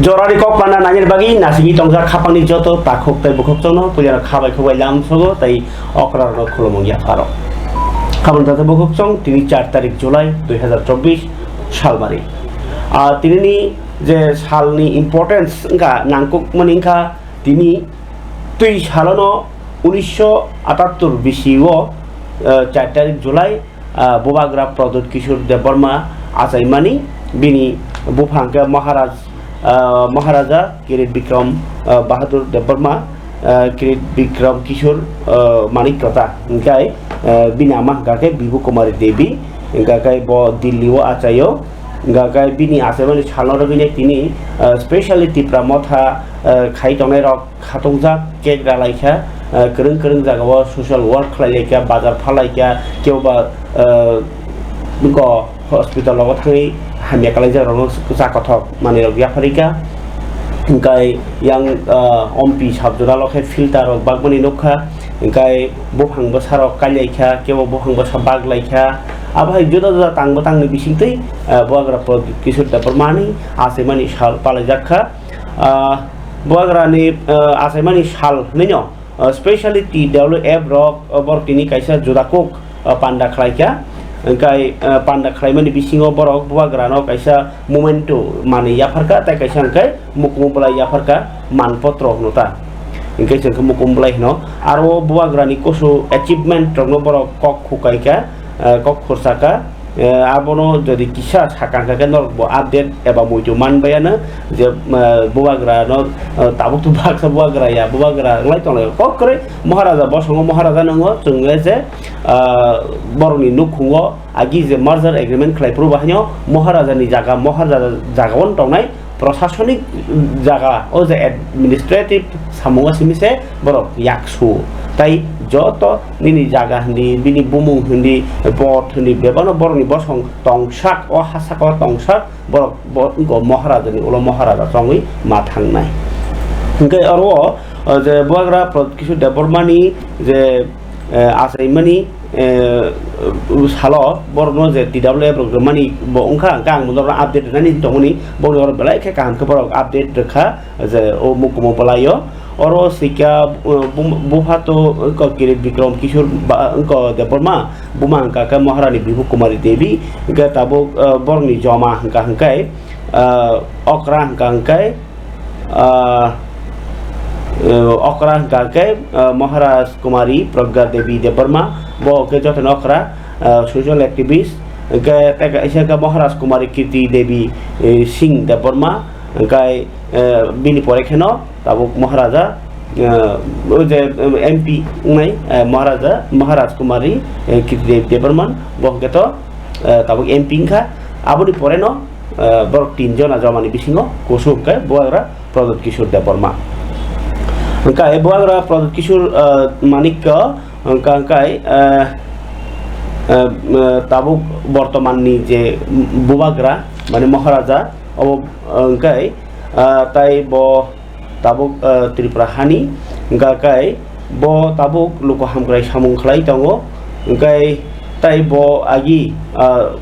Jorari kok mana nanya bagi nasi tongsa kapan di joto pakok tai bukok tono punya kabai kabai lam sogo tai okrar no kulomong ya faro. Kapan tata bukok tong tini 4 তারিখ জুলাই 2024 সাল বারি. Tini ni je sal ni importance enggak nangkuk meningka tini tui salono 1978 bisiwo 4 তারিখ July Bobagra Pradut Kishore Debarma Asaimani Bini Bufangka Maharaja Kirit Bikram Bahadur Debarma Kirit Bikram Kishore Manikata Ngai Binama Gake Bibu Kumari Devi Gakai Bo Diliwa Achayo Gakai Bini Asaimani Chalora Bini Tini Speciality Pramotha Kaitonero Katongza Kegra Laika Kering jagawa social work laika bazar phalaika keuba ko hospital lo thai hamya kalai rong sa kothok mane rogya pharika kai yang ompi sabjora lo khe filter rok bagmani nokha kai bophang bosarok kalaika kebo bophang bosa bag laika abai juda tangni bisingtei boagra Kishore Debarmani asemani sal palajakha boagra ni asemani sal nenyo speciality develop rock borok tini kaisa jodakok panda khlaika kai panda khlaimani bisingo borok buagrano kaisa momento mani yafarka ta kaisa kai mukumulai yafarka manpotro nota ingkai jengke mukumulai no aro buagrani koso achievement rokno borok kok khukaika kok khorsaka abono jodi kisa sakangka kenor bo update eba muitu manbayana je buagra no tabuk tu baksa buagra ya buagra lai tong kok kore maharaja bosongo maharaja nango chungle je boroni nukhungo agi je merger agreement khlai puru bahnyo maharaja ni jaga on tongnai प्रशासनिक जागा ओ जे administrative सामुंगा सिमिसे बरक याकसु ताई जत निनि जागा हंदी बिनि बुमुं हंदी but हंदी बेबानो बरनि बसं तंगसाक ओ हासाक ओ तंगसाक बरक गो महाराजानि उलो महाराजा संगै मा थांनाय ओंके अरो जे बुआग्रा Kishore Debarmani J आसाइमानि salo borno je TWA programmani bo ongkha kang modor update nani tongoni bonor belai ke kam ke borok update rekha je o mukumo palayo oro sika bufato ko Kirit Bikram Kishore ko Debarma bumangka ka Maharani Bibu Kumari Devi ga tabo borni joma hangkai okra hangkai okra hangkai Maharaj Kumari Pragya Devi Debarma bo ke joten okra social activist ke isa ka Maharaj Kumari Kirti Devi Singh Debarma kai bini pore kheno tabuk Maharaja o je MP nai Maharaj Kumari Kirti Devi Debarman bo ke to tabuk MP kha aboni pore no borok 3 jona jamani bisingo kosuk ke boagra Kishore Debarma kai boagra Kishore Manikka kai tabuk bortomanni je bubagra mane maharaja obo kai tai bo tabuk Tripura hani kai bo tabuk luko hamgrai samung khlai tongo kai tai bo agi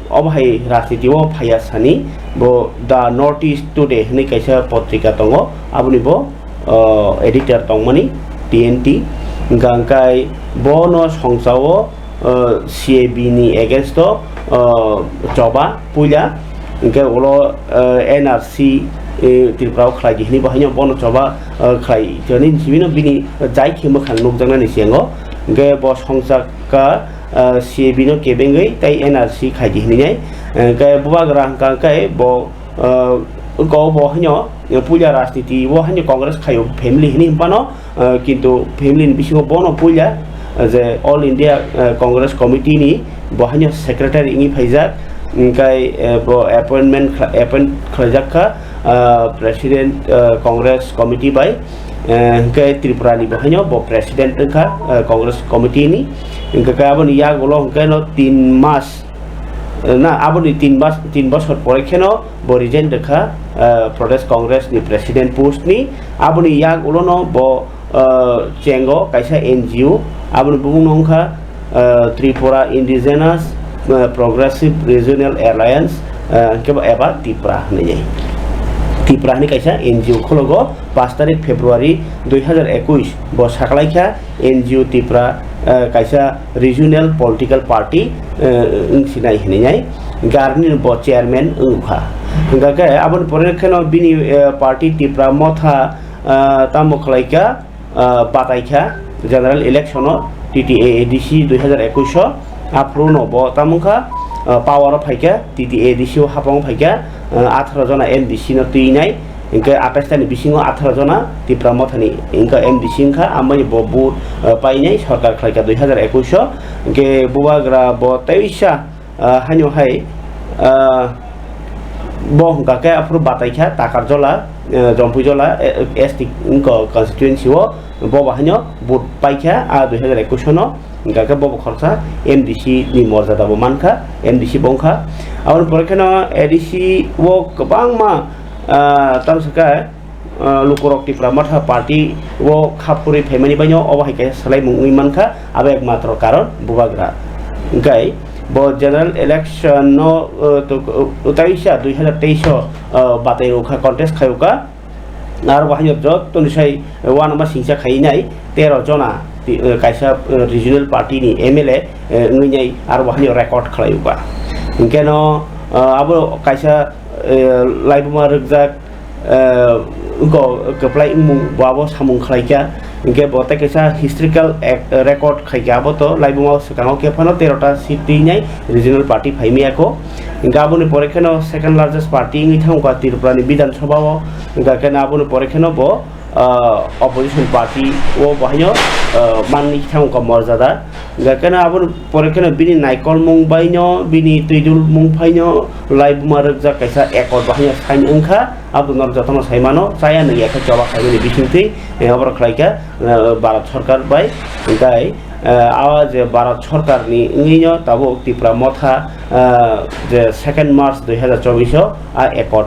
obhai rajnitio phayasani bo the Northeast Today ni kaisa potrika tongo abuni bo editor tongmani TNT gangkai bono songsao CAB ni against coba puja ingke ulo NRC Tripura khlai gihni bahanya bono coba khlai jani sibino bini jai khimo khang nukjangna ni siango ingke bo songsaka CAB no kebengai tai NRC khai gihni nai ingke bubagra kai bo ko bo hanyo puja rajniti bo hanyo congress khayo family hini pano kintu family bisingo bono puja je all India Congress Committee ni bo hanyo secretary ingi phaijak kai bo appoint khlajakha president Congress Committee by kai Tripura ni bo hanyo bo president kha Congress Committee ni kai aboni ya golo kai no 3 mas na aboni 3 বছর পরে কেন bo resign rekha Pradesh Congress ni president post ni aboni yak ulono bo chengo kaisa NGO aboni bumung nongkha Tripura Indigenous Progressive Regional Alliance ke eba Tripura ni ত্রিপুরাनि कायसा NGO खलगो 5 तारिख February 2021 ब साखलाइखा NGO Tripura कायसा regional political party सिनाय हिनाय गारनि ब chairman उखा गाके आबन परेखनो बिनि party Tripura मथा तामखलाइखा बाताइखा जनरल इलेक्शन TTA ADC 2021 आफ्रोनो ब तामुखा पावर फाइका TTA ADC हापांग फाइका 18 जना MDC न तुइनाय इनका 28 तानि बिसिङाव 18 जना त्रिपुरा मथानि इनका MDC इनका आमाय बबु पाइनाय सरकार खायका 2021 इनके बुवाग्रा ब तैसा हान्यो हाय ब हंकाके आफ्रो बाताइखा ताकारजला जम्पुजला ST इनका कन्स्टिट्युएन्सी वो ब हान्यो बुट पाइखा 2021 न गाके बब खरसा MDC नि मर्यादा बो मानखा MDC बंखा और परेखनो ADC वो गोबां मा तामसका लुकरक त्रिपुरा मथा पार्टी वो खापुरि फेमानि बायनो अबाहायके सलाय मुंनि मानखा आबे एकमात्र कारण बुवाग्रा गाय ब जनरल इलेक्शन नो उताइसा 2023 बाताय रोखा कन्टेस्ट खायुका आर बाहाय जत तनिसाय वान मा सिंसा खायनाय 13 जना कायसा रिजनल पार्टी नि MLA ngै आर बाहाय रेकर्ड खालायुका इनकेनो आबो कायसा लाइबमा रगजाक उनको कप्लाय मुं बाबो सामुं खालायका इनके बते कायसा हिस्ट्रिकल रेकर्ड खायका बतो लाइबमा सकांगो केफानो 13 टा सीट दिनाय रिजनल पार्टी फाइमियाको इनका आबोनि परेखनो सेकेंड लार्जेस्ट पार्टी इ थांगा त्रिपुरानि विधानसभाओ इनका केना आबोनि परेखनो ब opposition party वो बाहिनो माननि थांगा मर्यादा गाकेना आबोन परेखनो बिनि नायकल मुं बायनो बिनि तुइदुल मुं फाइनो लाइभ मारजा कायसा एकड बाहिनो साइन अंखा आबुनर जतन साइमानो साया नै एका जला खाइनि बिसिंथि अबर खलाइका भारत सरकार बाय गाय आवाज भारत सरकार नि इंगिनो ताबो त्रिपुरा मथा जे 2 मार्च 2024 आ एकड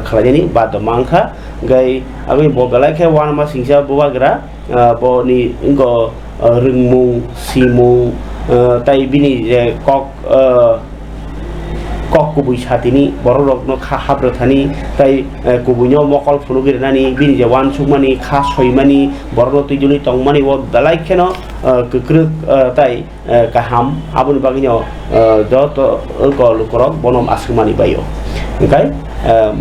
खलाइनि बाद मांखा गाय आबे बगलाखे वान मा सिंसा बुवाग्रा बनि इंगो रिंगमुं सिमुं ताइ बिनि जे कक कुबुइ सातिनि बर रगनो खा हाब्रथानि ताइ कुबुइनो मकल फुनुगिरनानि बिनि जे वान सुमानि खा सयमानि बरनो तुइजुनि तंमानि वो दलाइखेनो कक्र ताइ काहाम आबुनि बागिनो जत गल करक बनम आसमानि बायो ओंखाय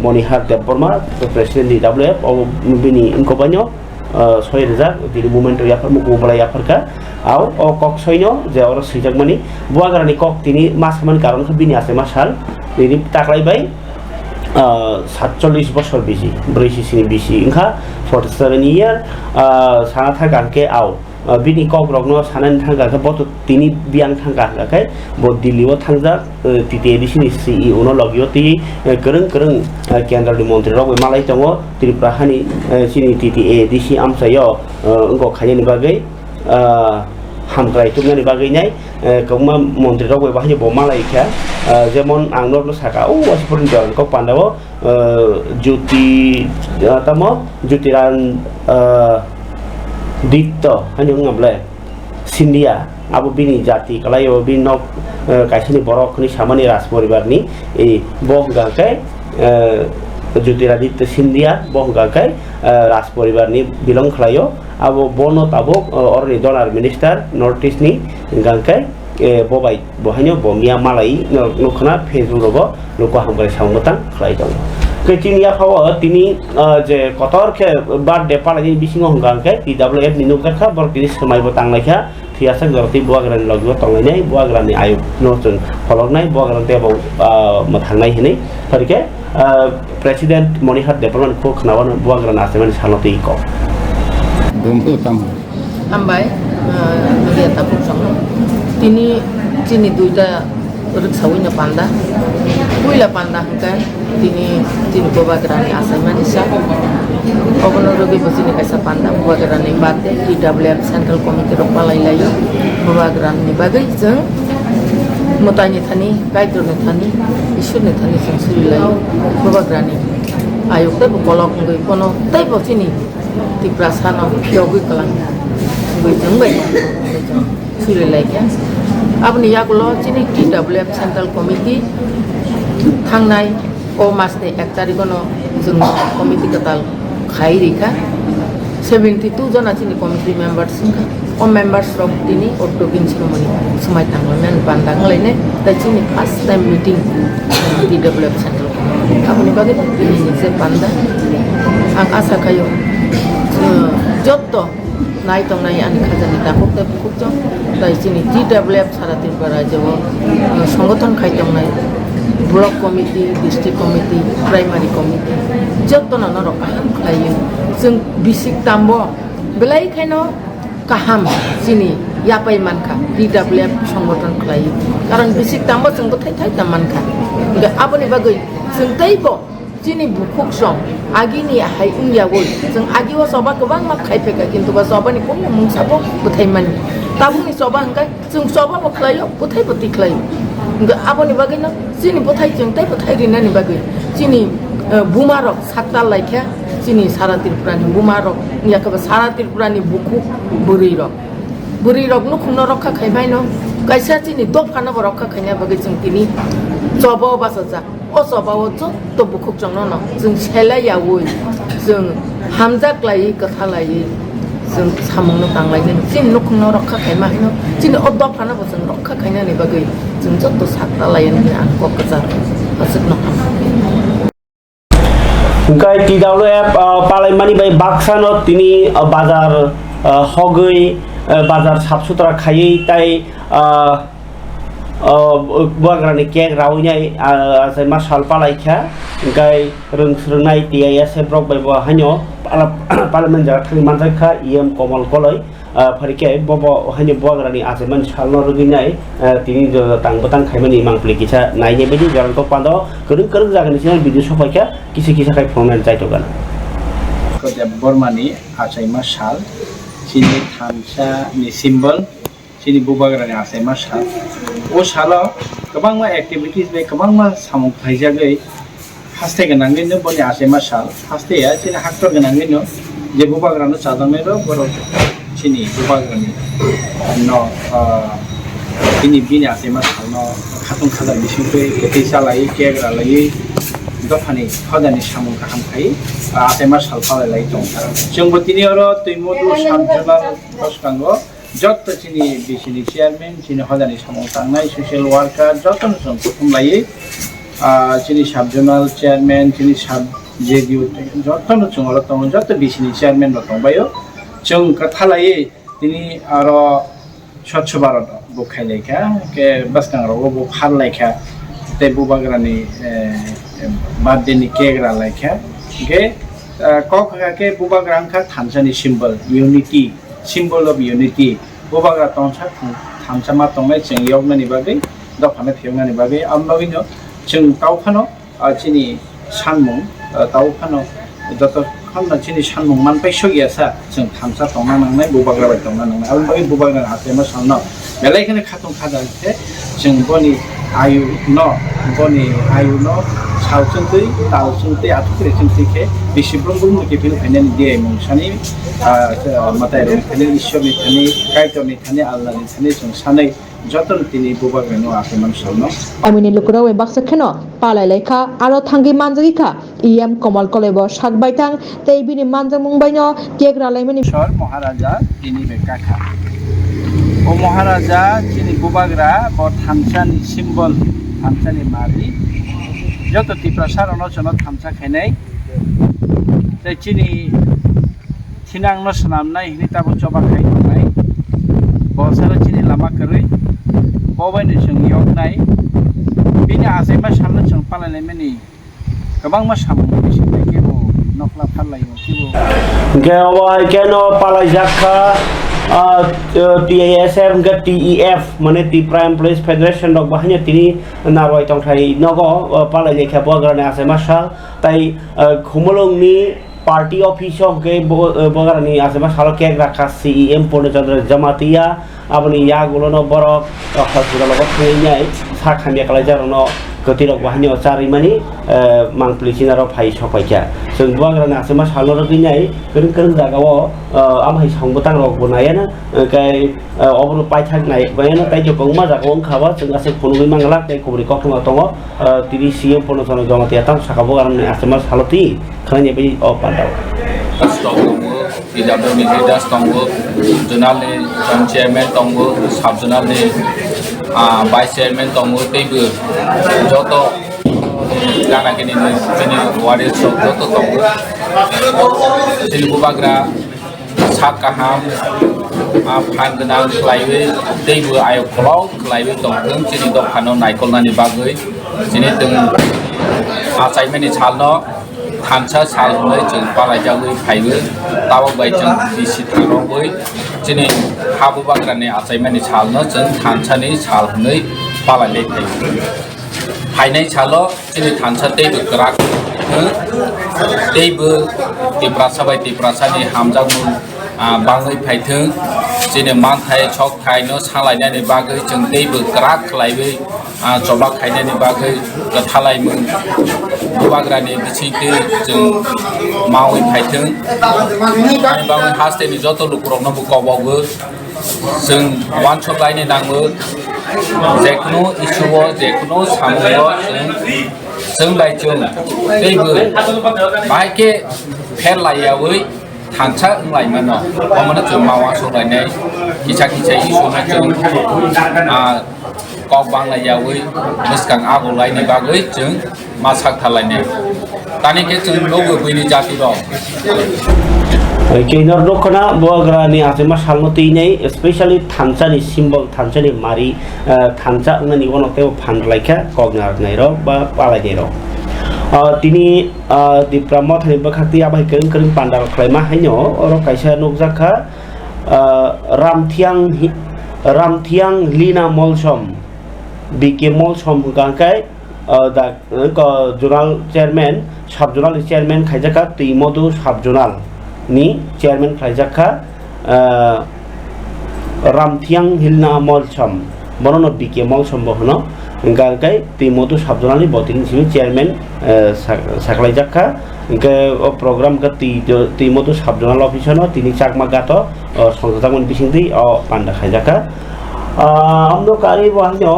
मनिहार देबबर्मा प्रेसिडेन्ट DWF अब बिनि इनको बान्यो 6000 दिनि मोमेन्ट याफर मुकुबला याफरका आव ओ कक सयनो जे और सैजगमानि बुवाग्रानि कक तिनि मासमान कारण बिनि आसे मासाल दिनि ताकलायबाय 47 बছর बिसि 40 सिनि बिसि इंखा 47 इयार साना था गानके आव बिनि कक रगनो सानानि थांगा बत तिनि बियां थांगा गाखाय ब दिल्लीआव थांजा TTA ADC नि CEO नो लगियो ति गोरों केन्द्रनि मन्त्रि रग मालाय दङ त्रिपुरा हानि सिनि TTA ADC आमसायो अंगो खायनि बागै हामग्राय तुमनि बागै नाय कौमा मन्त्रि रग बाहाय ब मालायखा जेमन आंनो साका ओ वासपुरनि जन को पान्दाव ज्योतिरान दित्त हानि ngable सिन्डिया आबो बिनि जाति कलायो बिनो कायसनि बरकनि सामानि राज परिवारनि ए बहगाकै ज्योतिरादित्य सिन्डिया बहगाकै राज परिवारनि बिलं खलायो आबो बनो ताबो अरनि डलार मिनिस्टार नर्थ ईस्टनि गांकै बबाय बहायनो बमिया मालाय नखना फेजुरबो लोक हामग्राय सामगतां खलायदों केचिनिया खाव तिनी जे कतर के बर्थडे पालानि बिसिङो हंगांके TWF नि नुगाखा बर तिनी समायबो तांनायखा थियासा गरति बुवाग्रानि लगो तंलायनाय बुवाग्रानि आयुब नोजन फलकनाय बुवाग्रानि तेबाव मथांनाय हिनै फरके प्रेसिडेन्ट मनिहार देबबर्मा को खनावन बुवाग्रानि आसेमानि सानति को दोंतो ताम हामबाय दुनिया तापु सम तिनी चिनि दुइटा रुक्सावैनो पान्दा बुइला पान्दा हंका तिनी बुवाग्रानि आसेमानि सा अबनो रगै बसिनि कायसा पान्दा बुवाग्रानि बाते TWF सेन्ट्रल कमिटि रक पालायलायो बुवाग्रानि बागै जों मतानि थानि गाइद्रनि थानि इसुरनि थानि जों सुलिलायो बुवाग्रानि आयुक्ता बलक गै कोनो तै बसिनि त्रिपुरा सानो यगै कलां गै जों bye सुलिलायया abni yakulo chini TWF Central Committee thangnai o masni 1 tarikono जों कमिटि कताल खाई रेखा 72 जना चिनि कमिटि मेम्बार्स सिंखा ओ मेम्बार्स रक दिनी ऑटोगिन सिरमनी समाय थांगोन बान्दां लायने दा चिनि first time meeting DWF central आपनि बागे दिनी से बान्दा आं आशा खायो जत्त नाय तंनाय आनि खाजानि दाखक दाखुकजों दा चिनि DWF सारा त्रिपुरा राज्यआव संगठन खायतंनाय block committee district committee primary committee जत्तन नरक खालायो जों बिसिक ताम्ब बेलायखायनो गाहाम चिनि यापाय मानखा DWF संगठन खालायो कारण बिसिक ताम्ब जोंबो थाय मानखा आबनि बागै जों तैबो चिनि बुखुक सं आगिनि हाय उयावै जों आगिवा सबा गोबां मा खायफेका किन्तु बा सबनि कोन मुंसाबो बुथायमान ताबुनि सबा हंगाय जों सबा बखलायो बुथाय बुथि खालायो आबनि बागैनो चिनि बुथाय जों तै बुथाय रिनानि बागै चिनि बुमारक सातता लायखा चिनि सारा त्रिपुरानि बुमारक याखबा सारा त्रिपुरानि बुखु बुरै रक नु खुनो रखा खायबायनो गायसा चिनि दफानो रखा खायना बागै जों तिनि जबो बासजा ओ जबाव जत्त बुखुक जंनो जों सेलायावै जों हामजा क्लायै कथा लायै जों सामंनो तांलायजों चिन नखुनो रखा खायमा हिनो चिनि अदफानो जों रखा खायनानि बागै जों जत्त सातता लायनो आं ककजा हसनो Engkai TWF Palaimani bai Baksano tini bazar hogei bazar sabsutra khayei tai buagrani kek rawnyai asai masal palaikha engkai reungsrungnai TIS brok bai bo hanyo parliament jara thani manjakha EM Komal Koloi pharike bobo hanyo buagrani asai man salno ruginai tini tang khaimani mangpli kisa naine bedi jaran to pando kerung jagani sinal video sopaikha kisa kai phone jai to gana Kodam Bormani asai masal sini thamsa ni symbol sini bubagrani asai masal o salo गोबां मा activities बे गोबां मा सामं फाइजागै हास्ते गनांगैनो बनि आसे मासाल हास्तेया सिनि हाक्टर गनांगैनो जे बुबाग्रानो चादामेरो बर सिनि बुबाग्रानि न सिनि बिनि आसे मासाल न खातुं खाजा बिसिंखै केते सालायै केग्रा लायै दफानि हदानि सामं गाहाम खाय आसे मासाल फालाय दं जोंबो तिनि अरो तैमदु साबजनाल दसकांगो जत्त चिनि बिसिनि चेयारमेन चिनि हदानि सामं थांनाय ससियेल वार्कार जत्तन जों प्रथम लायै चिनि साबजनाल चेयारमेन चिनि साब जेडिउ जत्तन जों अरो दं जत्त बिसिनि चेयारमेन दंबायो जों कथा लायै तिनि आरो स्वच्छ भारत बुखायलायखा के बसकांगराव बो खारलायखा ते बुबाग्रानि बार्डेनि केग्रा लायखा के कखा के बुबाग्रांखा थानसानि symbol unity symbol of unity bubagra tongsa thamsa ma tongnai cheng yognani bagai dofana phiongnani bagai ambagino cheng tawphano chini sanmung tawphano joto khonna chini sanmung manpai sogiasa cheng thamsa tongna nangnai bubagra bai tongna nangnai ambagi bubagra hatema sanno belai khane khatung khada the cheng boni ayu no साउचुंतै ताउचुंतै आथुखरे चुंतैखे बिसिब्रंबुं मुकिफिल फाइनानि दिए मुंसानि मातायरं फाइनानि ईश्वरनि थानि कायतरनि थानि आल्लाहनि थानि जों सानै जतन तिनि बुबाग्रानो आखेमान सालनो आमिनि लुकुरावे बाक्साखेनो पालायलायखा आरो थांगि मानजागिखा EM Komal Kolebo सागबायथां तैबिनि मानजामुंबायनो केग्रालायमनि sir महाराजा तिनि बेकाखा ओ महाराजा तिनि बुबाग्रा ब थामसानि symbol थामसानि मारि जत त्रिपुरा सारनो जनो थामसा खायनाय जाय चिनि थिनांनो सनामनाय हिनिताबो चबा खायनाय बसारा चिनि लामा करै बबायनो जों यगनाय बिनि आसायमा सामनो जों पालायनाय मानि गोबां मा सामो बिसिनि केबो नखला फालायो केबो गावाय केनो पालायजाखा TISF ga TEF mane Tripura Employees Federation dok bahanya tini narwai tongthai nogo palai lekha buagrani ase masal tai khumolong ni party office ke buagrani ase masal kek rakha CEM Purnachandra Jamatia aboni ya gulono borok hospital logo khuyai sakhamya kalaijar no ketirok wahnya cari mani mangplicin aro pai sokaicha जों बुवाग्रानि आसामा सालर गैनाय गोरों गोरों जागाव आमहाय सांबोतां रक बनायाना गाय अबनो पाइथागनाय बायाना ताइजो गंमा जागाव खाबा जों गासै फनुगै मांगला ताइ खबरि कथमा दङ तिरि सिएम पनसन जमातिया तां साखाबो गारनि आसामा सालति खालायनाय बायदि अ पान्दाव PWD leaders tonggo, zonalni joint chairman tonggo, sub zonalni vice chairman tonggo, teibo joto gana kini warrior shop joto tonggo. Sini bubagra sak kaham phan genang kelaiwe teibo ayo kolong kelaiwe tonggung sini dok hano naikol nani bagoi sini teng assignment ni chalno थांसा साल होनाय जों बालायजागै फायबो तावबाय जों दिसि थांबाय दिनै हाबु बाग्रानि आसायमानि सालनो जों थांसानि साल होनाय बालायनाय फायबो फायनाय साल' दिनै थांसा दैबो ग्राक दैबो दिप्रासा बाय दिप्रासानि हामजागुन बाङै फायथों दिनै मानथाय छक खायनो सालायनायनि बागै जों दैबो ग्राक खालायबै जबा खायनायनि बागै गथालायमोन बुबाग्रानि बिथिंखै जों मावै फायथों बाङै हास्टेनि जत' लुकरावनो बुकावबावो जों वानसलायनो नाङो जेखुनु इसुआव जेखुनु सामुआव जों लायजों दैबो बाहायके फेर लायावै थांसा लायमानो हमनो जों मावा सलायनाय किसा किसा इसुना जों कक बांलायावै मोसगां आगलायनि बागै जों मासाक थालायनाय दानिके जों लोगो बैनि जाति दं Kinor dokona buagrani asema salmoti nei especially thansani symbol thansani mari thansa ngani wonote phandlaika kognar nairo ba palai nairo tini di pramot hani bakhati abai kering kering pandal klaima haino oro kaisa nukjaka ramthiang lina molsom bike molsom gangkai da journal chairman sub journal chairman khaijaka timodu sub journal ni chairman khaijaka ramthiang hilna molsom bonono bike molsom bohono gangkai timodu sub journal ni botin simi chairman saklaijaka ke program ke timodu sub journal officer no tini chakma gato সংস্থাগত বিসিংদি পান্ডা খাইজাকা আমনো কারি বহানো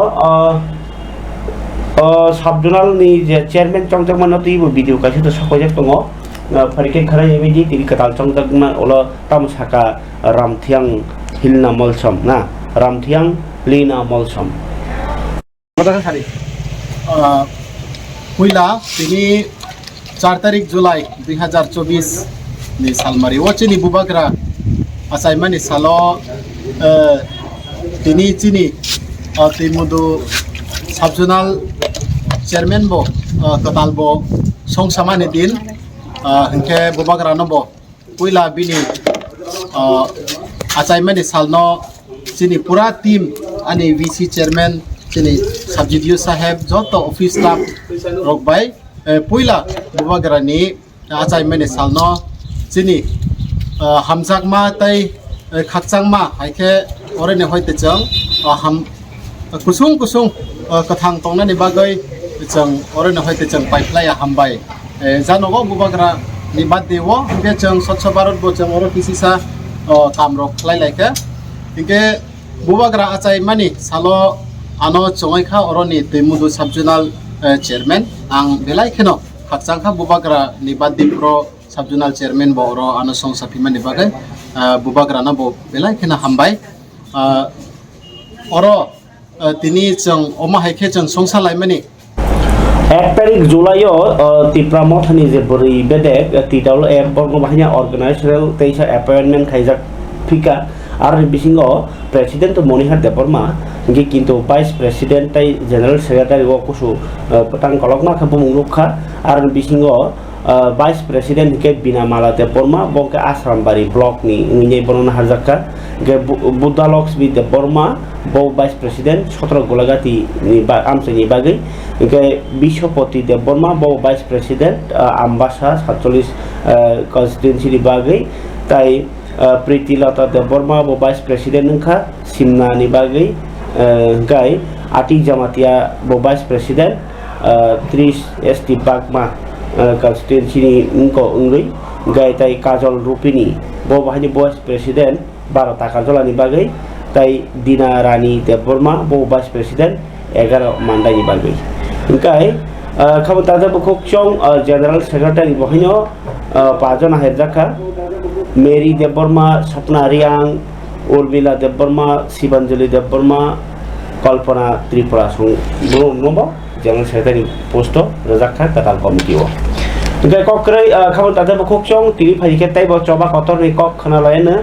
subzonal नि जे chairman चंगजगमान ति video कासे त सखयजक दङ फारिके खराय एबिदि तिरि कताल चंगजगमा ओला तामसाका रामथियां हिलना मलसम ना रामथियां लिना मलसम मदाका खारि पहिला तिनि 4 तारिख जुलाई 2024 नि सालमारि वचिनि बुबाग्रा assignment salo tini chini timudu subjournal chairman bo total bo songsamani din hingke bubagra no bo puila bini assignment salno chini pura team ani vc chairman chini subjudio saheb joto office staff rokbai puila bubagra ni assignment salno chini hamjakma tai khakchangma haike orene hoite chang ham kusung kusung kathang tongna ni bagai chang orene hoite chang paiplaya hambai janogo bubagra ni baddewo be chang swachh bharat bo chang oro kisisa kamrok khlai laika inge bubagra achai mani salo ano chongai kha oroni teimudu subjournal chairman ang belai kheno khakchangkha bubagra ni baddi pro subjournal chairman bo oro ano song sapimani bagai bubagra na bo belai khena hambai oro tini chang oma haike chang songsa laimani 1 तारिख जुलाइयो तिप्रामथनि जे बरि बेदेक तिदावल एक बर्ग बाहायना अर्गानाइजेशनल तेइसा appointment खाइजाक फिका आरो बिसिङो president मनिहार देबरमा कि किन्तु vice president ताइ general secretary व कुसु पतां कलकमा खबु मुलुखा आरो बिसिङो वाइस प्रेसिडेंट के बिना माला देबरमा बंके आश्रामबारि ब्लॉक नि इंगे बनना हारजाका के बुदालक्स बि देबरमा बो वाइस प्रेसिडेंट 17 गोलागाति नि बा आमसनि बागै के बिशपति देबरमा बो वाइस प्रेसिडेंट आम्बासा 47 कन्स्टिट्युएंसी नि बागै ताइ प्रीतिलता देबरमा बो वाइस प्रेसिडेंट नखा सिमना नि बागै गाय आटि जमातिया बो vice president 30 ST Bagma constituency ni ko ungui gai tai Kajol Rupini bo bahani vice president 12 ta Kajol ni bagai tai Dina Rani Deborma bo vice president 11 mandai ni bagai ingkai khabon tada bukok chong general secretary bohino pajon ahedjaka Mary Deborma Sapna Riang Urmila Deborma Sibanjali Deborma Kalpana Tripura song nomor general secretary posto rejakha katal committee o ingkai kok krei khabon tada bukok chong tini phai tai bo choba kotor ni kok khana laena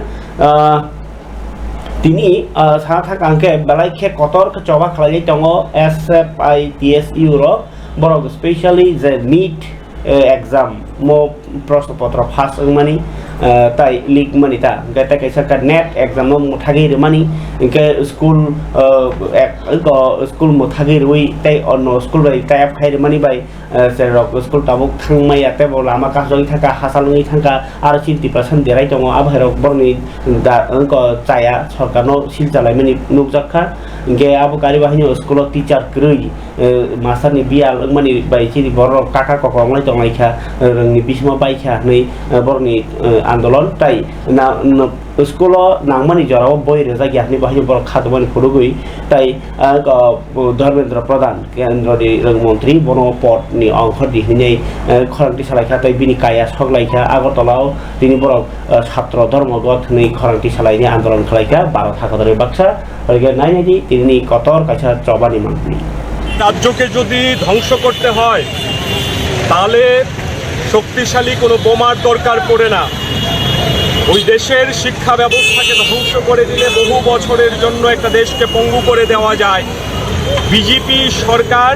tini sa thak angke balai khe kotor ke choba khlai tongo SFITSU ro borok specially the NEET exam mo প্রশ্নপত্র ফাঁস মানি তাই leak মানি তা গেতে কাইসা কা net exam mo thagi mani inke school school mo thagi rui tai onno school bai tai ap khai mani bai serok school tabuk thangmai ate bo lama ka joi thaka hasalungi thangka ar 50% derai tongo abhairok borni da ko chaya sarkarno silchalai mani nukjakha inke abu kari bahini school teacher krui master ni bial mani bai chi borok kaka kokong lai tonglai kha rangni bisma bai kha nei borni আন্দোলন তাই না school নাংমানি জরাও বই রেজা জ্ঞানী বাহিনী বড় খাদমানি ফুরুগুই তাই ধর্মেন্দ্র প্রধান কেন্দ্রনি মন্ত্রী বন পদনি অংশ দিহিনাই খরাংটি সালাইখা তাই বিনি কায়া সগলাইখা আগরতলাও তিনি বড় ছাত্র ধর্মগত নেই খরাংটি সালাইনি আন্দোলন খালাইখা 12 টাকা ধরে বাক্সা নাই নাইজি তিনি কতর কাছা চবানি মাননি রাজ্যকে যদি ধ্বংস করতে হয় তাহলে শক্তিশালী কোনো বোমার দরকার পড়ে না ওই দেশের শিক্ষা ব্যবস্থাকে ধ্বংস করে দিলে বহু বছরের জন্য একটা দেশকে পঙ্গু করে দেওয়া যায় বিজেপি সরকার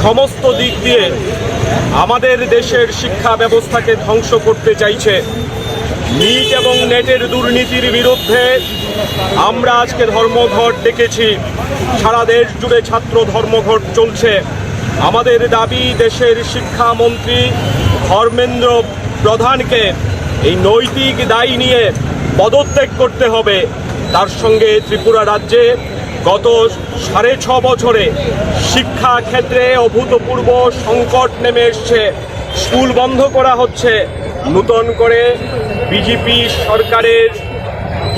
সমস্ত দিক দিয়ে আমাদের দেশের শিক্ষা ব্যবস্থাকে ধ্বংস করতে চাইছে নিট এবং নেটের দুর্নীতির বিরুদ্ধে আমরা আজকে ধর্মঘট ডেকেছি সারা দেশ জুড়ে ছাত্র ধর্মঘট চলছে আমাদের দাবি দেশের শিক্ষামন্ত্রী ধর্মেন্দ্র প্রধানকে এই নৈতিক দায় নিয়ে পদত্যাগ করতে হবে তার সঙ্গে ত্রিপুরা রাজ্যে গত 6.5 বছরে শিক্ষা ক্ষেত্রে অভূতপূর্ব সংকট নেমে এসছে স্কুল বন্ধ করা হচ্ছে নতুন করে বিজেপি সরকারের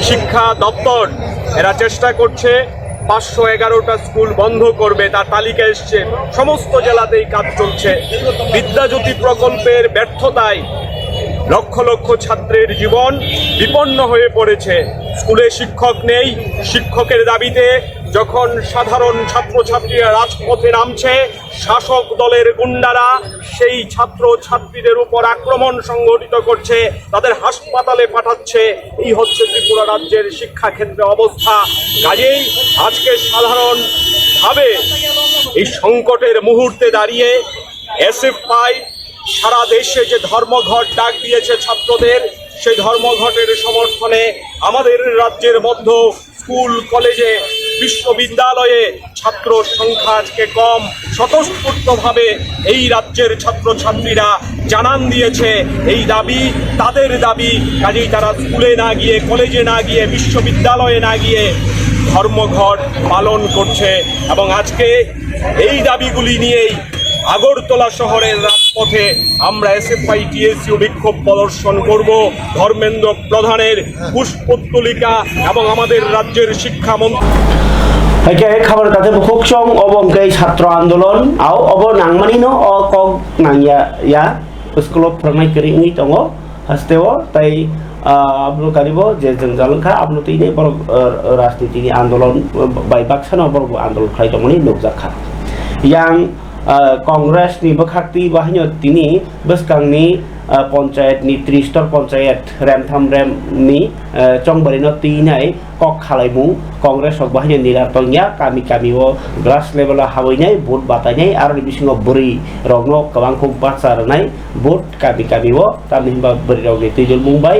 শিক্ষা দপ্তর এরা চেষ্টা করছে 511টা স্কুল বন্ধ করবে তার তালিকা এসছে সমস্ত জেলাতেই কাজ চলছে বিদ্যাজ্যোতি প্রকল্পের ব্যর্থতায় লক্ষ লক্ষ ছাত্রের জীবন বিপন্ন হয়ে পড়েছে স্কুলে শিক্ষক নেই শিক্ষকের দাবিতে যখন সাধারণ ছাত্রছাত্রীরা রাজপথে নামছে শাসক দলের গুন্ডারা সেই ছাত্র ছাত্রীদের উপর আক্রমণ সংঘটিত করছে তাদের হাসপাতালে পাঠাচ্ছে এই হচ্ছে ত্রিপুরা রাজ্যের শিক্ষা ক্ষেত্রে অবস্থা কাজেই আজকে সাধারণভাবে এই সংকটের মুহূর্তে দাঁড়িয়ে এসএফআই সারা দেশে যে ধর্মঘট ডাক দিয়েছে ছাত্রদের সেই ধর্মঘটের সমর্থনে আমাদের রাজ্যের মধ্যে স্কুল কলেজে বিশ্ববিদ্যালয়ে ছাত্র সংখ্যা আজকে কম স্বতঃস্ফূর্তভাবে এই রাজ্যের ছাত্রছাত্রীরা জানান দিয়েছে এই দাবি তাদের দাবি কাজেই তারা স্কুলে না গিয়ে কলেজে না গিয়ে বিশ্ববিদ্যালয়ে না গিয়ে ধর্মঘট পালন করছে এবং আজকে এই দাবিগুলি নিয়েই আগরতলা শহরের রাজপথে আমরা এসএফআই-টিএসইউ বিক্ষোভ প্রদর্শন করব ধর্মেন্দ্র প্রধানের পুষ্পোত্তলিকা এবং আমাদের রাজ্যের শিক্ষামন্ত্রী খাবার তাতে বুকচং অবংকাই ছাত্র আন্দোলন আও অব নাংমানিনো অ কক নাংয়া ইয়া স্কুল ফরমাই করিনি দङ হাস্তেও তাই আপনি কারিব যে জনজালখা আপনি তিনে বড় রাজনীতি আন্দোলন বাই বাক্সানো বড় আন্দোলন খাই দङনি নকজাখা yang Kongres ni bekhakti bahnya tini beskangni panchayat नि 30 स्तर पंचायत रेमथाम रेम नि चंगबरिनो तिनाय कक खालायमु कांग्रेस हक बाहाय निरातंया कामी कामिओ ग्रास लेवल हावैनाय भोट बातायनाय आरो बिसिङाव बोरै रगनो गोबांखौ बाचारनाय भोट कामी कामिओ तामहिबा बोरै रगनि तैजल मुंबाय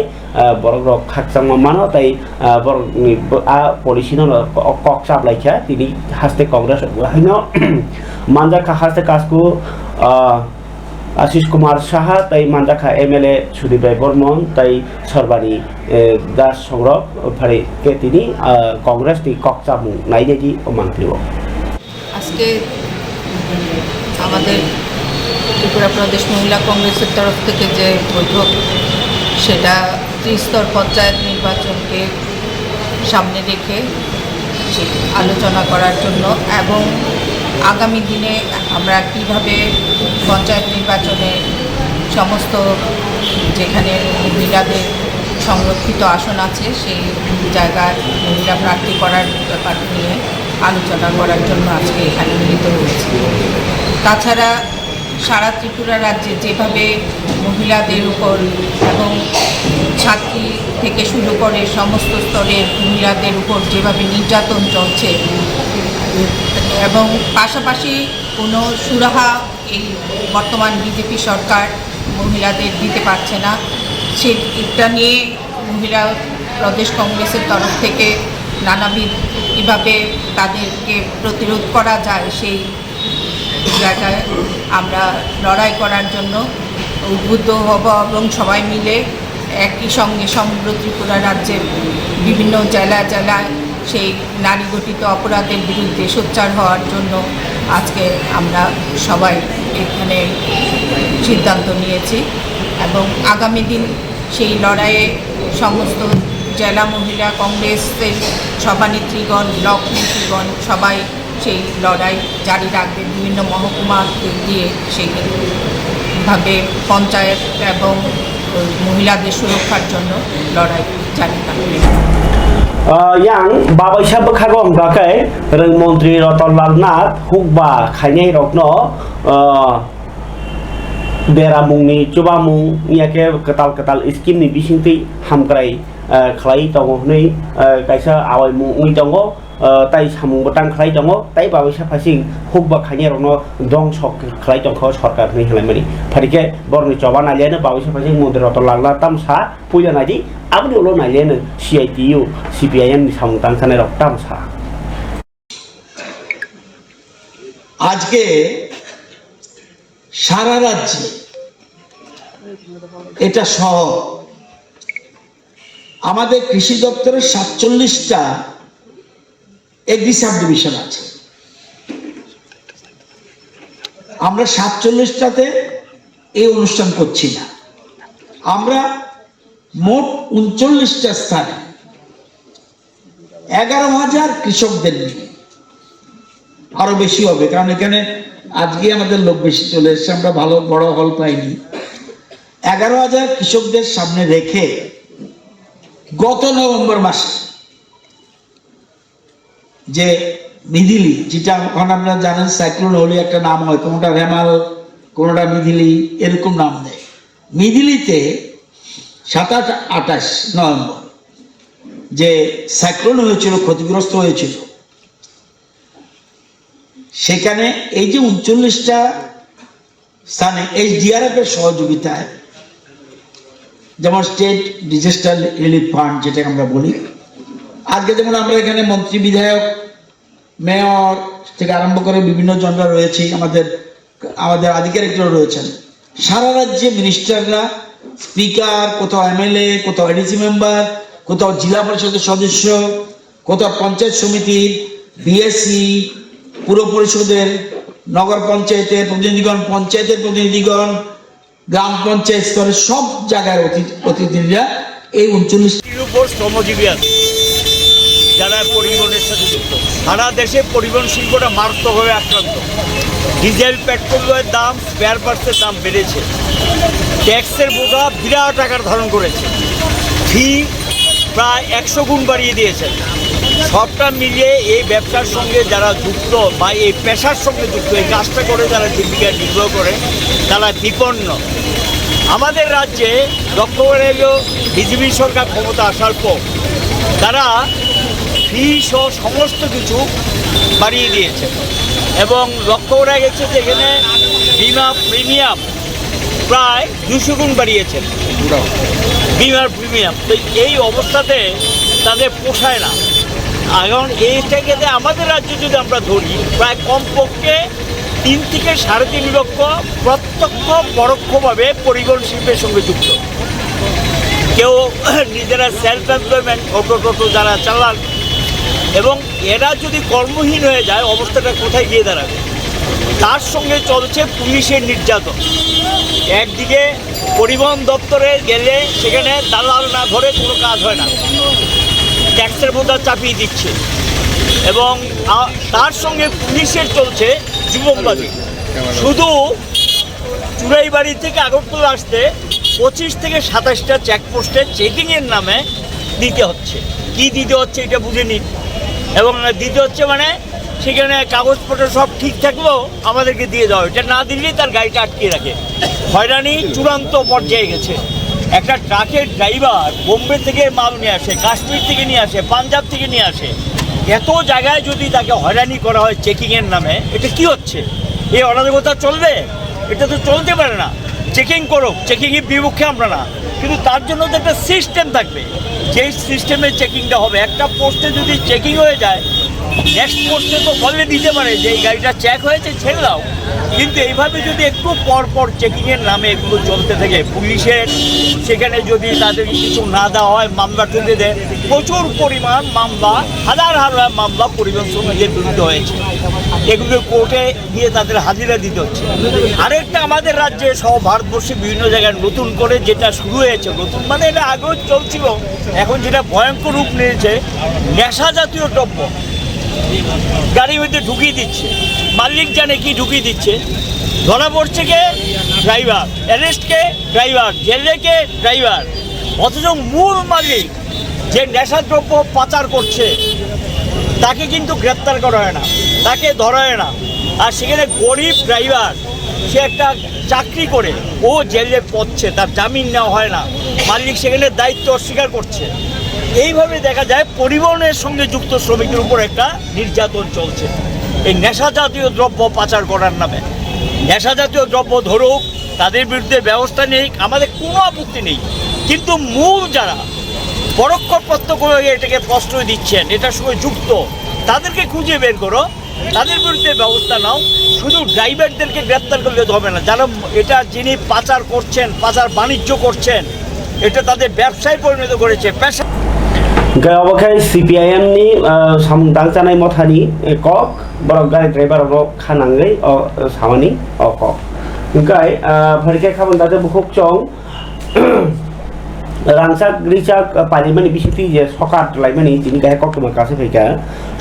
बरग रग खाकसां मानो ताई बरगनि आ पलिसिनो कक साबलायखा तिनि हास्ते कांग्रेस बाहायनो मानजाखा हास्ते कासको आशीष कुमार साहा ताई मानजाखा एमएलए सुदीप बर्मन ताई सरबानी दास संग्रह फारि केतिनि कांग्रेस नि ककचामु नाइजेदि मानफ्लिओ আজকে আমাদের ত্রিপুরা প্রদেশ মহিলা কংগ্রেসের তরফ থেকে যে বৈঠক, সেটা ত্রিস্তর পঞ্চায়েত নির্বাচনকে সামনে রেখে আলোচনা করার জন্য এবং আগামী দিনে আমরা কিভাবে পঞ্চায়েত নির্বাচনে সমস্ত যেখানে মহিলাদের সংরক্ষিত আসন আছে সেই জায়গায় মহিলা প্রার্থী করার ব্যাপার নিয়ে আলোচনা করার জন্য আজকে এখানে মিলিত হয়েছে। তাছাড়া সারা ত্রিপুরা রাজ্যে যেভাবে মহিলাদের উপর এবং ছাত্রী থেকে শুরু করে সমস্ত স্তরের মহিলাদের উপর যেভাবে নির্যাতন চলছে এবং পাশাপাশি কোনো সুরাহা এই বর্তমান বিজেপি সরকার মহিলাদের দিতে পারছে না, সেটা নিয়ে মহিলা প্রদেশ কংগ্রেসের তরফ থেকে নানাবিধ কীভাবে তাদেরকে প্রতিরোধ করা যায় সেই জায়গায় আমরা লড়াই করার জন্য উদ্বুদ্ধ হব এবং সবাই মিলে একই সঙ্গে সমগ্র ত্রিপুরা রাজ্যের বিভিন্ন জেলায় সেই নারী গঠিত অপরাধের বিরুদ্ধে সোচ্চার হওয়ার জন্য আজকে আমরা সবাই এখানে সিদ্ধান্ত নিয়েছি এবং আগামী দিন সেই লড়াইয়ে সমস্ত জেলা মহিলা কংগ্রেসের সভানেত্রীগণ, ব্লক নেত্রীগণ সবাই সেই লড়াই জারি রাখবে। বিভিন্ন মহকুমা দিয়ে সেইভাবে পঞ্চায়েত এবং মহিলাদের সুরক্ষার জন্য লড়াই জারি রাখবে। yang babaisa bokagom bakai reng Menteri Rotolal Nath hukba khainai rokno beramungni chubamung yake ketal skim ni bisingti hamkrai khlai tongo nei kaisa awai mung tongo tai samung botang khlai tongo tai babaisa phasing hukba khainai rokno dong sok khlai tongkho sarkar ni halaimani pharike borni choban aliane babaisa phasing Menteri Rotolal Nath tamsa puja naji abni ulo nailene CITU CPIM ni samung tangkhane rok tamsa আজকে সারা রাজ্যে এটা শহর আমাদের কৃষি দপ্তরের 47টা agri sub division আছে। আমরা 47টাতে এই অনুষ্ঠান করছি না, আমরা মোট 39টা স্থানে 11,000 কৃষকদের নিয়ে, আরো বেশি হবে কারণ এখানে আজকে আমাদের লোক বেশি চলে এসেছে, আমরা ভালো বড় হল পাইনি। 11,000 কৃষকদের সামনে রেখে গত নভেম্বর মাসে যে মিধিলি, যেটা এখন আপনারা জানেন সাইক্লোন হলে একটা নাম হয়, কোনটা রেমাল কোনটা মিধিলি এরকম নাম দেয়। মিধিলিতে 27-28 নভেম্বর যে সাইক্লোন হয়েছিল, ক্ষতিগ্রস্ত হয়েছিল, সেখানে এই যে 39টা স্থানে HDRF এর সহযোগিতায়, যেমন স্টেট ডিজাস্টার রিলিফ ফান্ড যেটা আমরা বলি, আজকে যেমন আমরা এখানে মন্ত্রী, বিধায়ক, মেয়র থেকে আরম্ভ করে বিভিন্ন জনরা রয়েছে, আমাদের আধিকারিকরা রয়েছেন, সারা রাজ্যে মিনিস্টাররা, স্পিকার, কোথাও MLA, কোথাও ADC মেম্বার, কোথাও জেলা পরিষদের সদস্য, কোথাও পঞ্চায়েত সমিতির BSC, পুর পরিষদের, নগর পঞ্চায়েতের প্রতিনিধিগণ, পঞ্চায়েতের প্রতিনিধিগণ, গ্রাম পঞ্চায়েত স্তরের সব জায়গার অতিথিরা এই 39 উপর শ্রমজীবী আছে যারা পরিবহনের সাথে যুক্ত। সারা দেশে পরিবহন শিল্পটা মারাত্মকভাবে আক্রান্ত। ডিজেল পেট্রোলের দাম, স্পেয়ার পার্টসের দাম বেড়েছে, ট্যাক্সের বোঝা বিরাট আকার ধারণ করেছে, ফি প্রায় 100 গুণ বাড়িয়ে দিয়েছে। সবটা মিলিয়ে এই ব্যবসার সঙ্গে যারা যুক্ত বা এই পেশার সঙ্গে যুক্ত, এই কাজটা করে যারা জীবিকা নির্বাহ করে, তারা বিপন্ন। আমাদের রাজ্যে লক্ষ্য করে বিজেপি সরকার ক্ষমতা আসার পর তারা ফি সহ সমস্ত কিছু বাড়িয়ে দিয়েছে এবং লক্ষ্য করা গেছে যে এখানে বিমা প্রিমিয়াম প্রায় 200 গুণ বাড়িয়েছে, বিমার প্রিমিয়াম। তো এই অবস্থাতে তাদের পোষায় না। এখন এইটাকে আমাদের রাজ্যে যদি আমরা ধরি, প্রায় কমপক্ষে 3 থেকে 3.5 লক্ষ প্রত্যক্ষ পরোক্ষভাবে পরিবহন শিল্পের সঙ্গে যুক্ত। কেউ নিজেরা সেলফ এমপ্লয়মেন্ট, অটো যারা চালান, এবং এরা যদি কর্মহীন হয়ে যায় অবস্থাটা কোথায় গিয়ে দাঁড়াবে। তার সঙ্গে চলছে পুলিশের নির্যাতন। একদিকে পরিবহন দপ্তরে গেলে সেখানে দালাল না ধরে কোনো কাজ হয় না, ট্যাক্সের বোঝা চাপিয়ে দিচ্ছে, এবং তার সঙ্গে পুলিশের চলছে যুবকবাজি। শুধু চুড়াইবাড়ি থেকে আগরতলা আসতে 25 থেকে 27টা চেকপোস্টে চেকিংয়ের নামে দিতে হচ্ছে। কি দিতে হচ্ছে এটা বুঝে নিন। এবং দিতে হচ্ছে মানে সেখানে কাগজপত্র সব ঠিক থাকলেও আমাদেরকে দিয়ে দেওয়া, এটা না দিলেই তার গাড়িটা আটকে রাখে। হয়রানি চূড়ান্ত পর্যায়ে গেছে। একটা ট্রাকের ড্রাইভার বোম্বে থেকে মাল নিয়ে আসে, কাশ্মীর থেকে নিয়ে আসে, পাঞ্জাব থেকে নিয়ে আসে, এত জায়গায় যদি তাকে হয়রানি করা হয় চেকিংয়ের নামে, এটা কি হচ্ছে? এই অরাজকতা চলবে? এটা তো চলতে পারে না। চেকিং করুক, চেকিংয়ের বিপক্ষে আমরা না, কিন্তু তার জন্য তো একটা সিস্টেম থাকবে, যেই সিস্টেমে চেকিংটা হবে। একটা পোস্টে যদি চেকিং হয়ে যায়, নেক্সট পোস্টে তো বলে দিতে পারে যে এই গাড়িটা চেক হয়েছে, ছেড়ে দাও। কিন্তু এইভাবে যদি একটু পর পর চেকিংয়ের নামে এগুলো চলতে থাকে, পুলিশের সেখানে যদি তাদের কিছু না দেওয়া হয়, মামলা তুলে দেয়। প্রচুর পরিমাণ মামলা, হাজার হাজার মামলা পরিবহন শ্রমিকদের বিরুদ্ধে হয়েছে, এগুলো কোর্টে গিয়ে তাদের হাজিরা দিতে হচ্ছে। আরেকটা আমাদের রাজ্যে সহ ভারতবর্ষে বিভিন্ন জায়গায় নতুন করে যেটা শুরু হয়েছে, নতুন মানে এটা আগেও চলছিল, এখন যেটা ভয়ঙ্কর রূপ নিয়েছে, নেশা জাতীয় দ্রব্য গাড়ির মধ্যে ঢুকিয়ে দিচ্ছে। মালিক জানে কি ঢুকিয়ে দিচ্ছে, ধরা পড়ছে কে? ড্রাইভার, অ্যারেস্ট কে? ড্রাইভার, জেলে কে? ড্রাইভার। অথচ মূল মালিক যে নেশাদ্রব্য পাচার করছে তাকে কিন্তু গ্রেপ্তার করা হয় না, তাকে ধরা হয় না। আর সেখানে গরিব ড্রাইভার, সে একটা চাকরি করে ও জেলে পড়ছে, তার জামিন নেওয়া হয় না, মালিক সেখানে দায়িত্ব অস্বীকার করছে। এইভাবে দেখা যায় পরিবহনের সঙ্গে যুক্ত শ্রমিকের উপর একটা নির্যাতন চলছে এই নেশা জাতীয় দ্রব্য পাচার করার নামে। নেশা জাতীয় দ্রব্য ধরুক, তাদের বিরুদ্ধে ব্যবস্থা নেই, আমাদের কোনো আপত্তি নেই, কিন্তু মূল যারা পরোক্ষ প্রত্যক্ষ এটাকে প্রশ্রয় দিচ্ছেন, এটার সঙ্গে যুক্ত, তাদেরকে খুঁজে বের করো, তাদের বিরুদ্ধে ব্যবস্থা নাও। শুধু ড্রাইভারদেরকে গ্রেপ্তার করলে তো হবে না, যারা এটা যিনি পাচার করছেন, পাচার বাণিজ্য করছেন, এটা তাদের ব্যবসায় পরিণত করেছে, পেশা। Gawakay CPIM ni samdang janai mothani kok borok gari driver rok khanangai o samani o kok. Engkai pharike khabon date bukhuk chong rangsak richak palimani bisiti je sokat laimani tini kai kok tuma kase phaika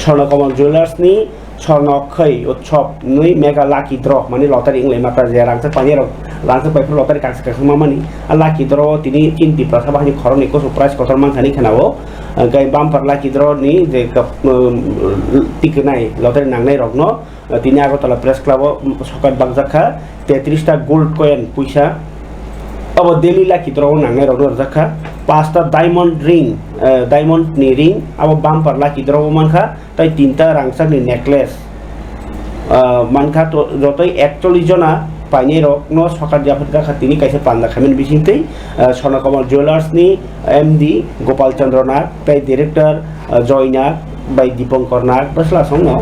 Swarnakomal Jewellers ni Swarnokhai utsob nui mega lucky draw mani lottery inglai mata je rangsak pani rok rangsak pai lottery kase mamani lucky draw tini kinti prasabahani khoroni ko surprise kotor mansani khanao gai bumper lucky draw ni je tiknai lottery nangnai rokno tini Agartala press club sokat bagjakha 33 ta gold coin puisa abo daily lucky draw nangnai rokno jakha 5 ta diamond ring diamond ni ring abo bumper lucky draw mankha tai 3 ta rangsak ni necklace mankha to jotoi 41 jona paini rokno sokat japhaka khatini kaisa panda khamen bisingtei Swarnakomal Jewellers ni MD Gopal Chandra Nag tai director Joynak by Dipankar Nag basla songno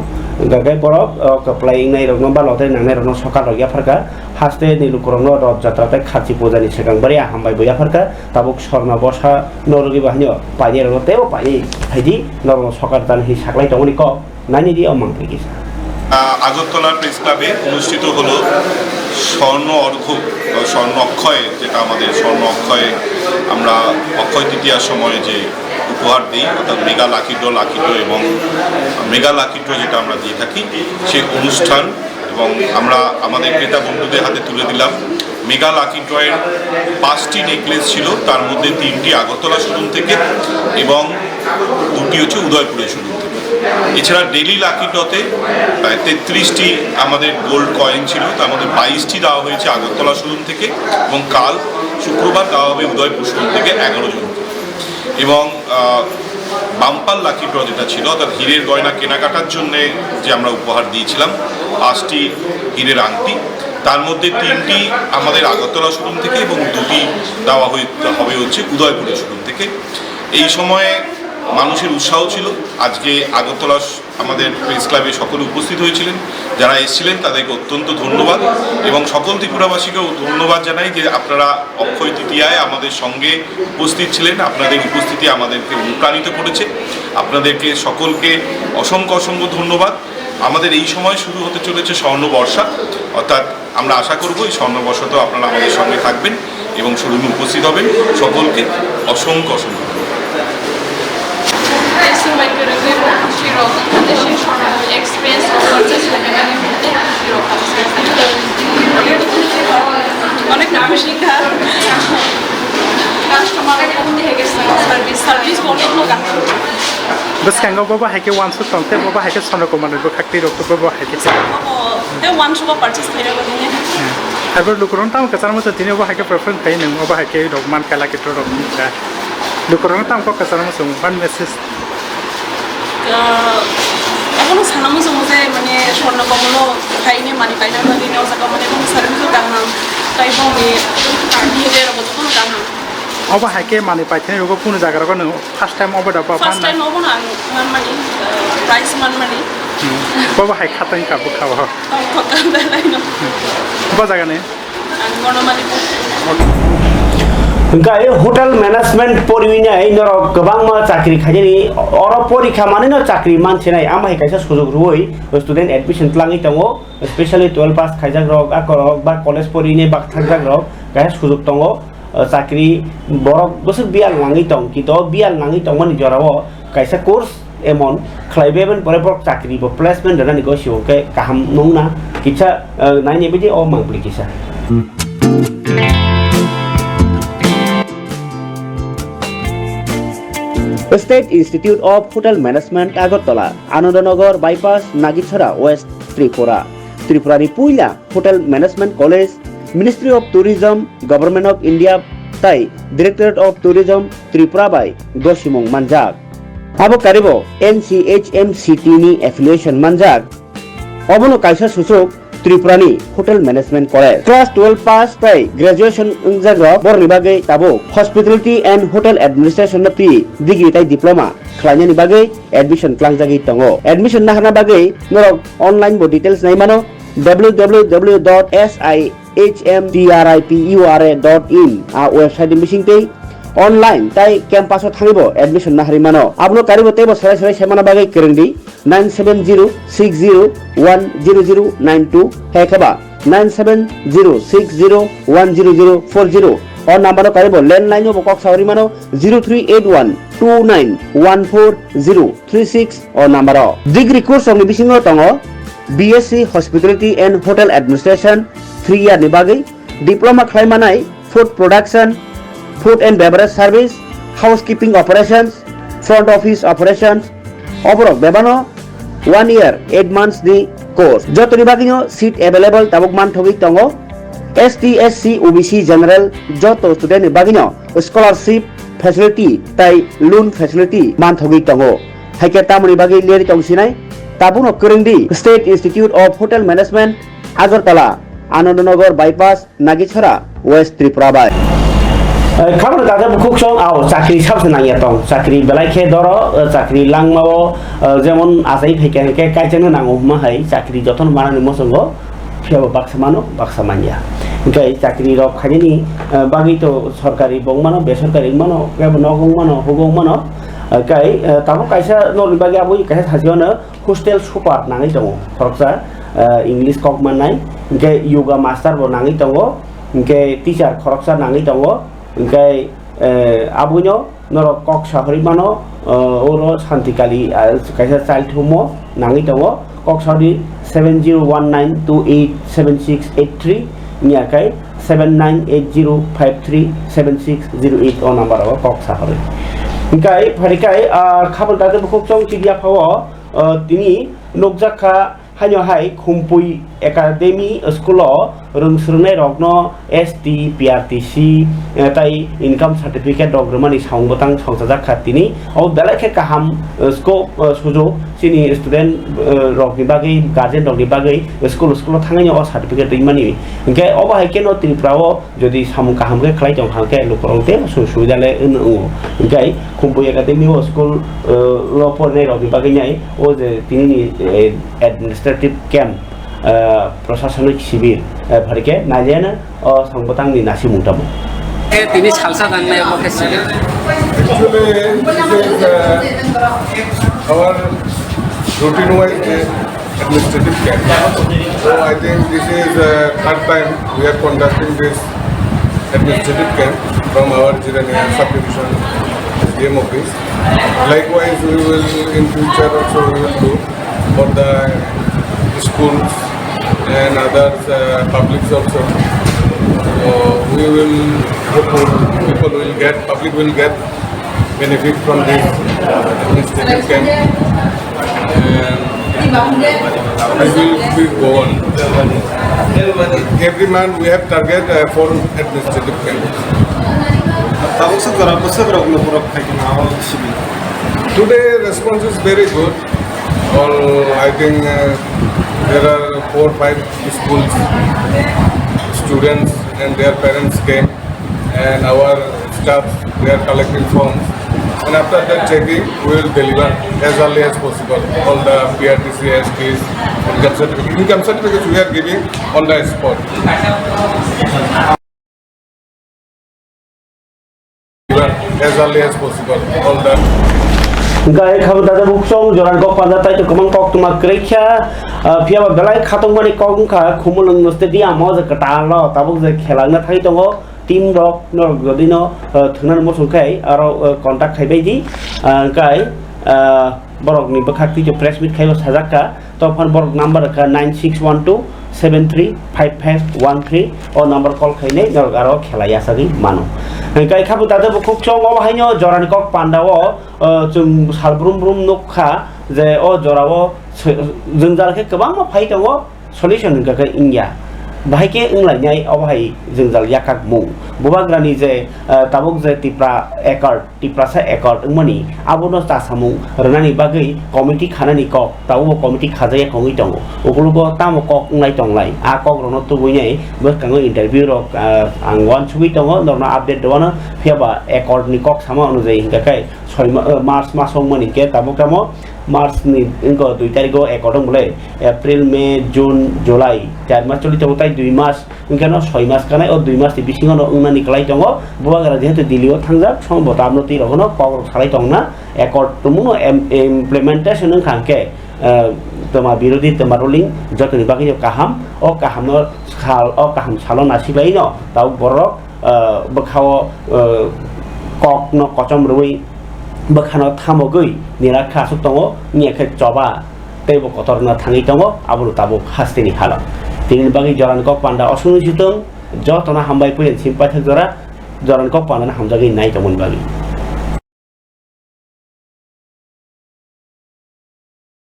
gagai borok applying nai rokno ba lottery nangnai rokno sokat rok yafarka haste nilukorno rot jatra tai khachi pujani sekang bari hambai boya farka tabuk sorna bosha norogi bahanyo paini rokno teo paini haidi norno sokat dan hi saklai tongoni ko nani di omang pegis Agartala press ক্লাবে অনুষ্ঠিত হলো স্বর্ণ অর্ঘ্য স্বর্ণ অক্ষয়, যেটা আমাদের স্বর্ণ অক্ষয়ে আমরা অক্ষয় তৃতীয়ার সময় যে উপহার দিই, অর্থাৎ মেগা লাকি ড্র এবং মেগা লাকি ড্র যেটা আমরা দিয়ে থাকি, সেই অনুষ্ঠান। এবং আমরা আমাদের ক্রেতা বন্ধুদের হাতে তুলে দিলাম মেগা লাকি ড্রয়ের 5টি নেকলেস ছিল, তার মধ্যে 3টি আগরতলা শোরুম থেকে এবং 2টি হচ্ছে উদয়পুরের শোরুম থেকে। এছাড়া ডেলি লাকি ড্রতে প্রায় 33টি আমাদের গোল্ড কয়েন ছিল, তার মধ্যে 22টি দেওয়া হয়েছে আগরতলা শোরুম থেকে এবং কাল শুক্রবার দেওয়া হবে উদয়পুর শোরুম থেকে 11 জনকে। এবং বাম্পার লাকি ড্র যেটা ছিল, অর্থাৎ হীরের গয়না কেনাকাটার জন্য যে আমরা উপহার দিয়েছিলাম 5টি হীরের আংটি, তার মধ্যে 3টি আমাদের আগরতলা শোরুম থেকে এবং 2টি দেওয়া হবে হচ্ছে উদয়পুরের শোরুম থেকে। এই সময়ে মানুষের উৎসাহ ছিল। আজকে আগরতলা আমাদের প্রেস ক্লাবে সকলে উপস্থিত হয়েছিলেন, যারা এসেছিলেন তাদেরকে অত্যন্ত ধন্যবাদ এবং সকল ত্রিপুরাবাসীকেও ধন্যবাদ জানাই যে আপনারা অক্ষয় তৃতীয়ায় আমাদের সঙ্গে উপস্থিত ছিলেন। আপনাদের উপস্থিতি আমাদেরকে অনুপ্রাণিত করেছে। আপনাদেরকে সকলকে অসংখ্য ধন্যবাদ আমাদের এই সময় শুরু হতে চলেছে স্বর্ণবর্ষা, অর্থাৎ আমরা আশা করব এই স্বর্ণবর্ষাতেও আপনারা আমাদের সঙ্গে থাকবেন এবং শোরুমে উপস্থিত হবেন। সকলকে অসংখ্য অসংখ্য অনেক খুশি কাস্টমার সার্ভিস অনেক লোক Bus kanggo baba haike one su tongte baba haike sono komano bo khakti rokto baba haike te one suba purchase thayra badine harbar lukuron tam kasar mo tini baba haike preference thai nang baba haike dogman kala ke to rokni cha lukuron tam ko kasar mo sum one message এখনো সানামো সমুজে মানে স্বর্ণ কমলো খাইনে মানি পাইনা দিনে Osaka মানে কোনো সার্ভিসও গাহাম তাই বমি বিহেভিয়ার অবস্থা কোনো গাহাম oba haike mani paithani rogo kono jaga rogo no first time oba da baba first time obo na man mani price man mani baba haike khatang ka bu khawa খতম দেলাই না baba jaga ne গণমালি गाय hotel management परिविना नरक गोबां चाकरी खायनि अर परीक्षा माने न चाकरी मानसेनाय आमाय कायसा सुजुग रुय स्टूडेंट एडमिशन लाङै दङ स्पेशली 12 पास खायजाग रक आकरक बा कलेज परिने बाक थागजाग रक गाय सुजुग दङ चाकरी बरक बोसोर बियाल लाङै दं कितो बियाल लाङै दं माने जराव कायसा कोर्स एमन खलायबेबन बरक चाकरी बो प्लेसमेंट दनानि गसिव के गाहाम नंगना किसा नायनि बिदि अ मांगब्लि किसा State Institute of Hotel Management Agartala, Anandanagar Bypass, Nagichara, West Tripura. Tripurani Puila Hotel Management College, Ministry of Tourism, Government of India, Tai, Directorate of Tourism, Tripura by Goshimong Manjak. Abo Karibo, NCHMCT ni affiliation Manjak. Obono Kaisa Susuk, Tripurani Hotel Management College. Class 12 pass by graduation Unzagra, Bornibage, Tabo, Hospitality and Hotel Administration P, Degree Tai Diploma. Klanyani Bagay, Admission Klangzagi Tongo. Admission Nahana Bagay, Norok online bo details Naimano, www.sihmtripura.in. Our website missing pay. Online tai campus of Haribo admission Naharimano. Abno Karibo Tebo Sarai Semana Bagay Kirendi 97060100092 Hekaba 97060100040 or number of Karibo landline of Cox Harimano 038129140036 or number of degree course of Nibisingo Tongo BSc Hospitality and Hotel Administration 3 year Nibagi Diploma Klaimanai Food Production Food and Beverage Service, Housekeeping Operations, Front Office Operations, Oborok Bebano, 1 year, 8 months the course. Jotoni Bagino, seat available, Tabukman Togik Tongo, ST, SC, OBC General, Joto Student Bagino, Scholarship Facility, Tai Loan Facility, Mantogik Tongo. Haikatamuni Bagi Leri Tongsinai, Tabuno Kurindi, State Institute of Hotel Management, Agartala, Anandanagar Bypass, Nagichara, West Tripura Bay. খাবার দাদা খুব song আও চাকরি সাবসে নাইয়া দং চাকরি বেলাইখে দর চাকরি লাংমাও যেমন আজাই ফেকে হেকে কাইজেনো নাঙো মাহাই চাকরি যতন মানানি মসঙ্গ ফিয়াবো বাক্সা মানো বাক্সা মানিয়া ओमफ्राय चाकरि रक खायनि बागैथ' सरकारि बंमानो बेसरकारि मानो केबो नगं मानो हुगं मानो काय ताबो कायसा ननि बागै आबो कायसा थाजियावनो हस्टेल सुपार नाङै दङ फरकसा इंलिश कक माननाय ओमफ्राय योगा मास्टार बो नाङै दङ ओमफ्राय टीचार खरकसा नाङै दङ ओमफ्राय आबुनो नर कक साहरि मानो ओरो शान्तिकाली कायसा चाइल्ड होम नाङै दङ कक साहरि 7019287683 नियाkai 7980537608 on number of kok sahari kai pharikai khabal date bukhok chong chidia phawo tini nokjakha hanyo hai khumpui academy school rungsrunai rokno ST PRTC tai income certificate dogromani saungbotang songsajakha tini o belakhe kaham scope sujo sini student rokni bagai guardian rokni bagai school thangai o certificate rimani engke oba haikeno triprao jodi samu kaham ke khlai jong hangke lukorongte suidale unu engkai khumpui academy school roporne rokni bagai nyai o je tini administrative camp प्रशासनिक शिबिर भरके नाजेना और संबतांगनि नासि मुंटाबो তিনি salsa গান্নায় বসে আমার routine wise administrative camp. So I think this is third time we are conducting this administrative camp from our Jirania subdivision SDM office. Likewise, we will in future also we will do for the schools and others publics also. So we will people will get public will get benefit from this administrative camp. And I will go on. Every month we have target for administrative camp. Today response is very good. All I think there are 4 or 5 schools, students and their parents came, and our staff they are collecting forms. And after that checking, we will deliver as early as possible all the PRTC, STs, income certificates. Income certificates we are giving on the spot. As early as possible all the. Gaya khabar dada buksong joran kok panda tai to kamang kok tuma krecha pia ba belai khatong mani kok kha khumulung noste dia mo je kata lo tabuk je khelang na thai tongo team rok no godino thungnan mo sungkai aro contact khai bai ji kai borok ni bakhati je press meet khailo sajaka to phone borok number ka 9612 735513 o number call khaine norok aro khelaya sagi mano kai khabu dada bukuk chong o haino joran kok panda o chung salbrum brum nokha je o jorao jengjar ke kebang ma phai tongo solution ka ka india bahai ke unglai o bahai jengjar yakak mu bubagrani je tabuk je tipra sa ekor mani abono ta samu ranani bagai committee khanani kok tawo committee khajaya kongi tongo ogulugo tamo kok unglai tonglai a kok rono tu buinai bakango interview rok angwan chubi tongo norna update doana phiaba ekor ni kok sama anujai hingakai 6 March masong mani ke tabuk tamo March ni inko 2 tariko ekor bole April May June July 4 mas choli tabo tai 2 mas ingkano 6 mas kanai o 2 mas ti bisingono unani klai tongo bubagra jehetu dilio thangjak sombota amnoti rogono kok salai tongna ekor tumuno implementation khangke toma birodi toma ruling jotoni bagi kaham o kaham no khal o kaham salon asibai no tau borok bakhawo kok no kochom rui bakhano thamogui nirakha sutongo niakhe joba tebo kotorna thangi tongo abulu tabo hastini hala tini bagi joran kok panda osunu jitong jotona hambai puyen simpai thajora joran kok panda hamjagi nai tomon bagi